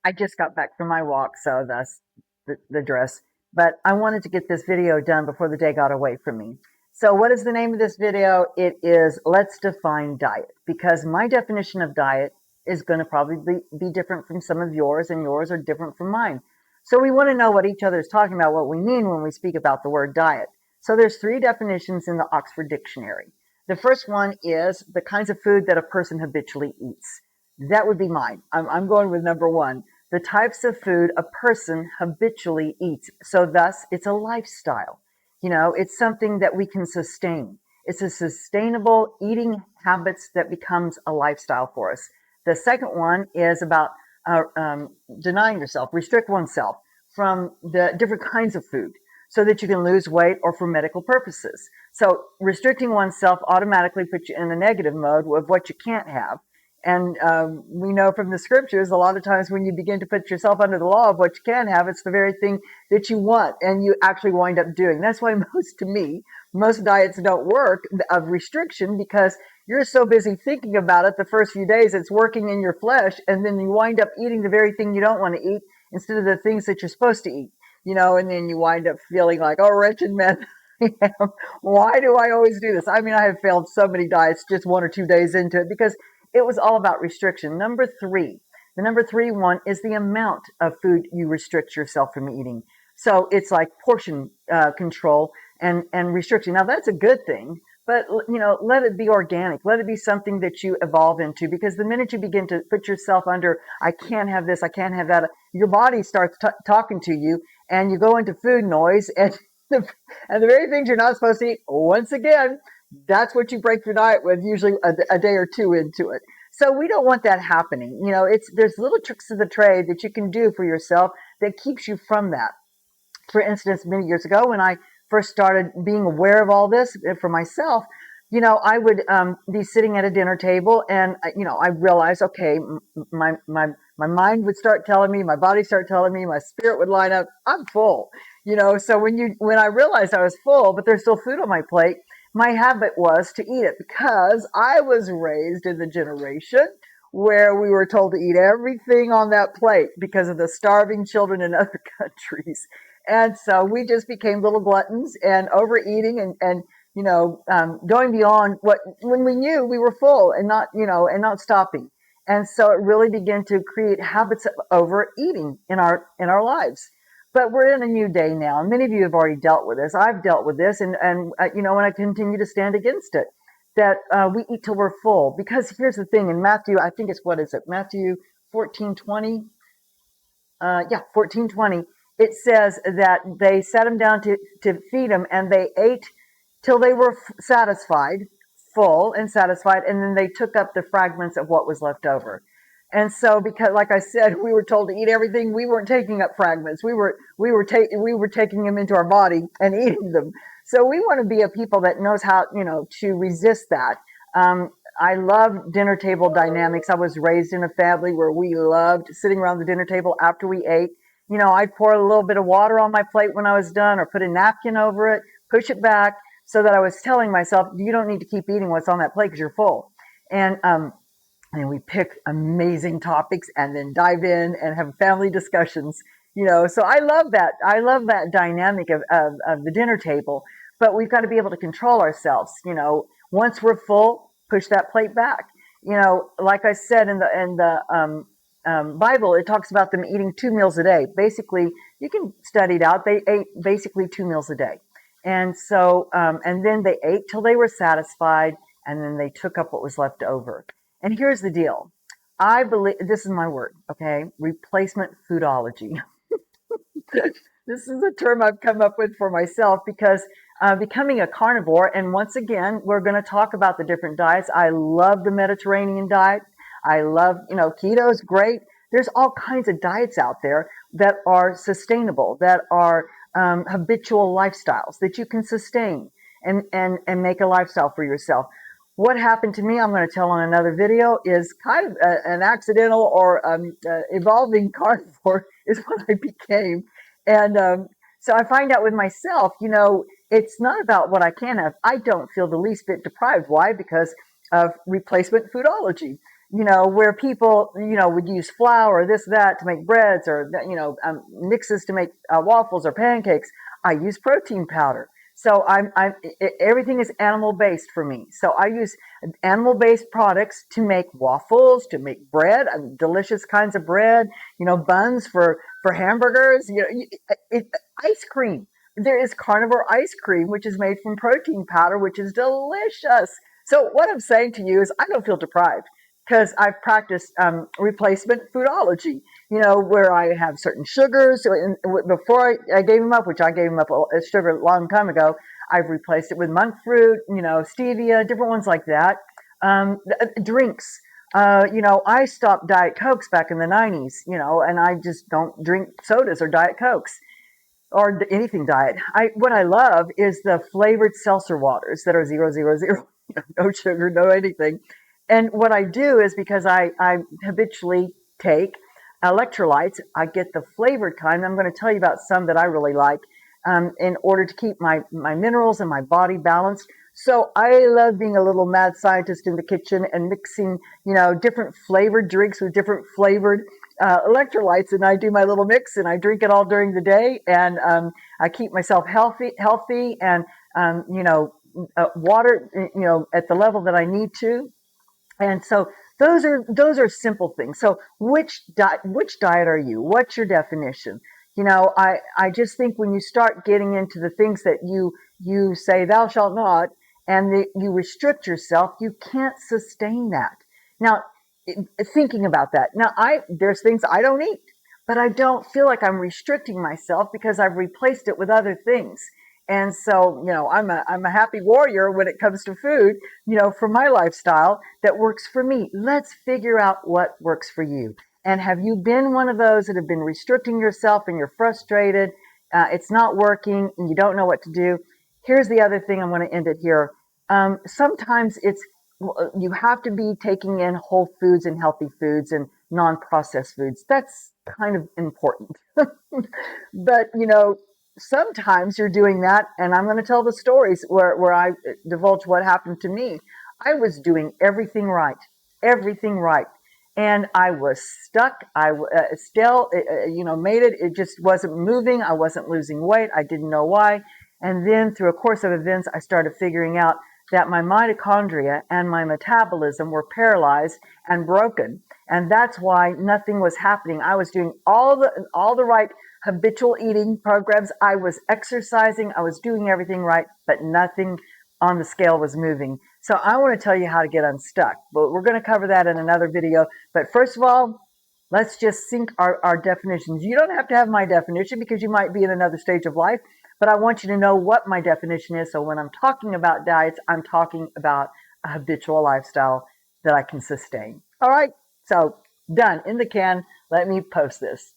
I just got back from my walk, so that's the dress. But I wanted to get this video done before the day got away from me. So what is the name of this video? It is Let's Define Diet, because my definition of diet is going to probably be different from some of yours, and yours are different from mine. So we want to know what each other is talking about, what we mean when we speak about the word diet. So there's 3 definitions in the Oxford Dictionary. The first one is the kinds of food that a person habitually eats. That would be mine. I'm going with number 1. The types of food a person habitually eats. So thus, it's a lifestyle. It's something that we can sustain. It's a sustainable eating habits that becomes a lifestyle for us. The second one is about denying yourself, restrict oneself from the different kinds of food so that you can lose weight or for medical purposes. So restricting oneself automatically puts you in the negative mode of what you can't have. And we know from the scriptures, a lot of times when you begin to put yourself under the law of what you can have, it's the very thing that you want and you actually wind up doing. That's why most diets don't work of restriction, because you're so busy thinking about it the first few days, it's working in your flesh, and then you wind up eating the very thing you don't want to eat instead of the things that you're supposed to eat, and then you wind up feeling like, oh, wretched man, why do I always do this? I mean, I have failed so many diets just 1 or 2 days into it because it was all about restriction. The number three one is the amount of food you restrict yourself from eating. So it's like portion control and restriction. Now that's a good thing, but let it be organic. Let it be something that you evolve into, because the minute you begin to put yourself under, I can't have this, I can't have that, your body starts talking to you, and you go into food noise, and the very things you're not supposed to eat, once again, that's what you break your diet with, usually a day or 2 into it. So we don't want that happening. There's little tricks of the trade that you can do for yourself that keeps you from that. For instance, many years ago, when I first started being aware of all this for myself, I would be sitting at a dinner table, and I realized, okay, my mind would start telling me, my body started telling me, my spirit would line up, I'm full. So when I realized I was full, but there's still food on my plate, my habit was to eat it, because I was raised in the generation where we were told to eat everything on that plate because of the starving children in other countries. And so we just became little gluttons and overeating and going beyond when we knew we were full, and not stopping. And so it really began to create habits of overeating in our lives. But we're in a new day now, and many of you have already dealt with this. I've dealt with this, and I continue to stand against it. That we eat till we're full. Because here's the thing: in Matthew, I think it's, what is it? Matthew 14:20. 14:20. It says that they sat them down to feed them, and they ate till they were satisfied, full and satisfied, and then they took up the fragments of what was left over. And so, because, like I said, we were told to eat everything, we weren't taking up fragments. We were taking them into our body and eating them. So we want to be a people that knows how, to resist that. I love dinner table dynamics. I was raised in a family where we loved sitting around the dinner table after we ate. I'd pour a little bit of water on my plate when I was done, or put a napkin over it, push it back, so that I was telling myself, you don't need to keep eating what's on that plate because you're full. And we pick amazing topics and then dive in and have family discussions, so I love that. I love that dynamic of the dinner table, but we've got to be able to control ourselves. Once we're full, push that plate back. Like I said in the Bible, it talks about them eating 2 meals a day. Basically, you can study it out. They ate basically 2 meals a day. And so, and then they ate till they were satisfied, and then they took up what was left over. And here's the deal. I believe, this is my word, okay? Replacement foodology. This is a term I've come up with for myself, because becoming a carnivore, and once again, we're going to talk about the different diets. I love the Mediterranean diet. I love, keto is great. There's all kinds of diets out there that are sustainable, that are habitual lifestyles that you can sustain and make a lifestyle for yourself. What happened to me, I'm going to tell on another video, is kind of an accidental or evolving carnivore is what I became. And so I find out with myself, it's not about what I can have. I don't feel the least bit deprived. Why? Because of replacement foodology. where people, would use flour or this, that to make breads or, mixes to make waffles or pancakes. I use protein powder. So everything is animal based for me. So I use animal based products to make waffles, to make bread, delicious kinds of bread, buns for hamburgers, ice cream. There is carnivore ice cream, which is made from protein powder, which is delicious. So what I'm saying to you is I don't feel deprived because I've practiced replacement foodology, where I have certain sugars. So before I gave them up, which I gave them up sugar a long time ago, I've replaced it with monk fruit, stevia, different ones like that. Drinks. I stopped Diet Cokes back in the 90s, and I just don't drink sodas or Diet Cokes or anything diet. What I love is the flavored seltzer waters that are 000, no sugar, no anything. And what I do is because I habitually take electrolytes, I get the flavored kind. I'm going to tell you about some that I really like in order to keep my minerals and my body balanced. So I love being a little mad scientist in the kitchen and mixing, different flavored drinks with different flavored electrolytes, and I do my little mix and I drink it all during the day, and I keep myself healthy, and water, at the level that I need to. And so those are simple things. So which diet are you? What's your definition? I just think when you start getting into the things that you say thou shalt not, and you restrict yourself, you can't sustain that. Now, thinking about that. Now, there's things I don't eat, but I don't feel like I'm restricting myself because I've replaced it with other things. And so, I'm a happy warrior when it comes to food, for my lifestyle that works for me. Let's figure out what works for you. And have you been one of those that have been restricting yourself and you're frustrated? It's not working and you don't know what to do. Here's the other thing. I'm going to end it here. Sometimes you have to be taking in whole foods and healthy foods and non-processed foods. That's kind of important. But, sometimes you're doing that, and I'm going to tell the stories where I divulge what happened to me. I was doing everything right, and I was stuck. I still, made it. It just wasn't moving. I wasn't losing weight. I didn't know why. And then through a course of events, I started figuring out that my mitochondria and my metabolism were paralyzed and broken. And that's why nothing was happening. I was doing all the right habitual eating programs. I was exercising. I was doing everything right, but nothing on the scale was moving. So I want to tell you how to get unstuck. But we're going to cover that in another video. But first of all, let's just sync our definitions. You don't have to have my definition because you might be in another stage of life. But I want you to know what my definition is. So when I'm talking about diets, I'm talking about a habitual lifestyle that I can sustain. All right. So done, in the can. Let me post this.